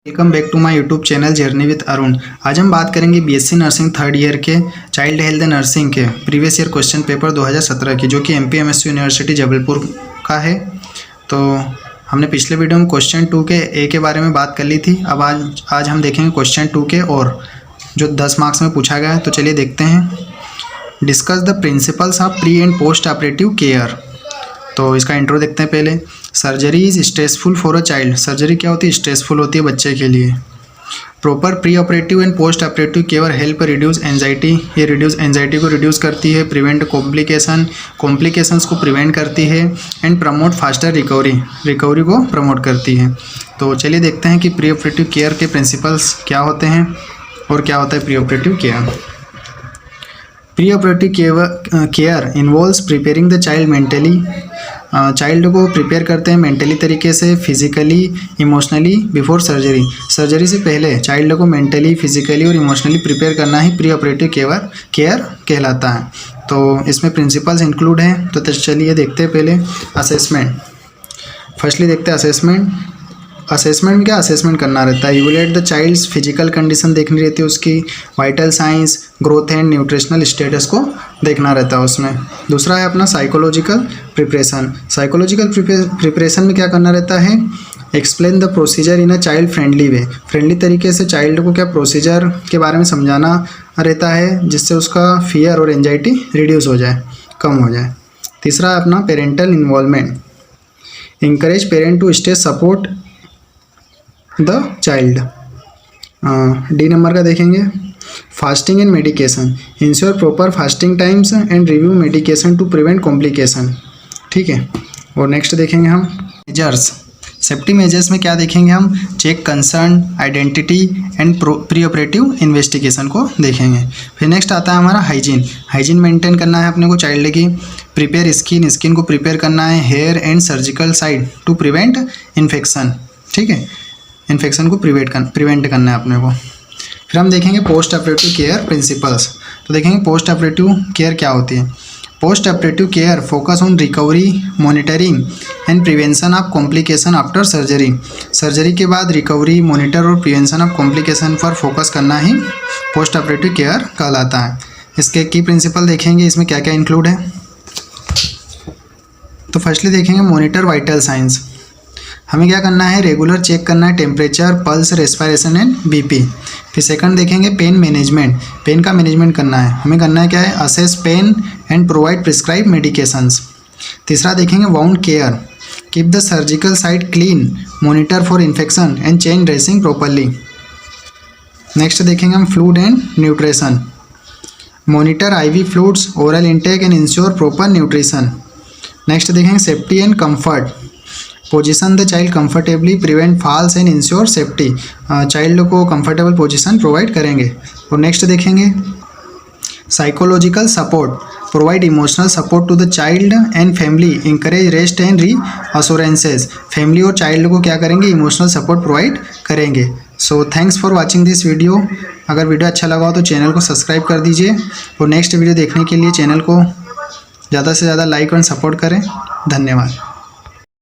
Welcome back to my YouTube channel journey with Arun. आज हम बात करेंगे बीएससी नर्सिंग थर्ड ईयर के चाइल्ड हेल्थ नर्सिंग के प्रीवियस ईयर क्वेश्चन पेपर 2017 की, जो कि एमपीएमएसयू यूनिवर्सिटी जबलपुर का है। तो हमने पिछले वीडियो में क्वेश्चन 2 के ए के बारे में बात कर ली थी। अब आज हम देखेंगे क्वेश्चन 2 के और जो 10 मार्क्स में पूछा गया है। तो चलिए देखते हैं। Discuss the principles of pre and post operative care. तो इसका इंट्रो देखते हैं पहले। Surgery is stressful for a child. Surgery क्या होती है? स्ट्रेसफुल होती है बच्चे के लिए। Proper pre operative and post operative care help reduce anxiety. ये रिड्यूस एंजाइटी को रिड्यूस करती है, प्रिवेंट कॉम्प्लिकेशंस को प्रिवेंट करती है एंड प्रमोट फास्टर रिकवरी को प्रमोट करती है। तो चलिए देखते हैं कि प्री ऑपरेटिव केयर के प्रिंसिपल्स क्या होते हैं और क्या होता है pre operative care. Pre operative care involves preparing the child mentally. Child को प्रिपेयर करते हैं मेंटली तरीके से, physically, emotionally before surgery. Surgery से पहले चाइल्ड को मेंटली, फिजिकली और इमोशनली प्रिपेयर करना ही प्री ऑपरेटिव केयर कहलाता है। तो इसमें प्रिंसिपल्स इंक्लूड हैं। तो चलिए देखते हैं पहले असेसमेंट। फर्स्टली देखते हैं असेसमेंट। असेसमेंट में क्या असेसमेंट करना रहता है? Evaluate the child's physical condition देखनी रहती है उसकी, vital signs, growth and nutritional status को देखना रहता है उसमें। दूसरा है अपना साइकोलॉजिकल प्रिपरेशन। साइकोलॉजिकल प्रिपरेशन में क्या करना रहता है? Explain the procedure in a child friendly way. Friendly तरीके से चाइल्ड को क्या प्रोसीजर के बारे में समझाना रहता है, जिससे उसका फियर और एंजाइटी रिड्यूस हो जाए, कम हो जाए। तीसरा है अपना parental involvement. Encourage parent to stay support the child. D number का देखेंगे। Fasting and medication. Ensure proper fasting times and review medication to prevent complication. ठीक है। और नेक्स्ट देखेंगे हम मेजर्स। सेफ्टी मेजर्स में क्या देखेंगे हम? Check concern, identity and pre operative investigation को देखेंगे। फिर नेक्स्ट आता है हमारा हाइजीन। हाइजीन मेंटेन करना है अपने को चाइल्ड की। प्रिपेयर स्किन को प्रिपेयर करना है। Hair and surgical site to prevent infection. ठीक है, इन्फेक्शन को प्रिवेंट करना है अपने को। फिर हम देखेंगे पोस्ट ऑपरेटिव केयर प्रिंसिपल्स। तो देखेंगे पोस्ट ऑपरेटिव केयर क्या होती है। Post operative care focus on recovery, monitoring and prevention of complication after surgery. Surgery के बाद रिकवरी, मॉनिटर और प्रिवेंशन ऑफ कॉम्प्लिकेशन पर फोकस करना ही पोस्ट ऑपरेटिव केयर कहलाता है। इसके की प्रिंसिपल देखेंगे, इसमें क्या क्या इंक्लूड है। तो फर्स्टली देखेंगे मॉनिटर वाइटल साइंस। हमें क्या करना है? रेगुलर चेक करना है temperature, pulse, respiration and BP. फिर सेकंड देखेंगे पेन मैनेजमेंट। पेन का मैनेजमेंट करना है। हमें करना है क्या है? Assess pain and provide prescribe medications. तीसरा देखेंगे wound care. Keep the surgical site clean, monitor for infection and change dressing properly. Next देखेंगे हम fluid and nutrition. Monitor IV fluids, oral intake and ensure proper nutrition. Next देखेंगे safety and comfort. Position the child comfortably, prevent falls and ensure safety. Child को comfortable position provide करेंगे। और next देखेंगे psychological support. Provide emotional support to the child and family, encourage rest and reassurances. Family और child को क्या करेंगे? Emotional support provide करेंगे। So thanks for watching this video. अगर वीडियो अच्छा लगा हो तो चैनल को सब्सक्राइब कर दीजिए और नेक्स्ट वीडियो देखने के लिए चैनल को ज़्यादा से ज़्यादा लाइक और सपोर्ट करें। धन्यवाद।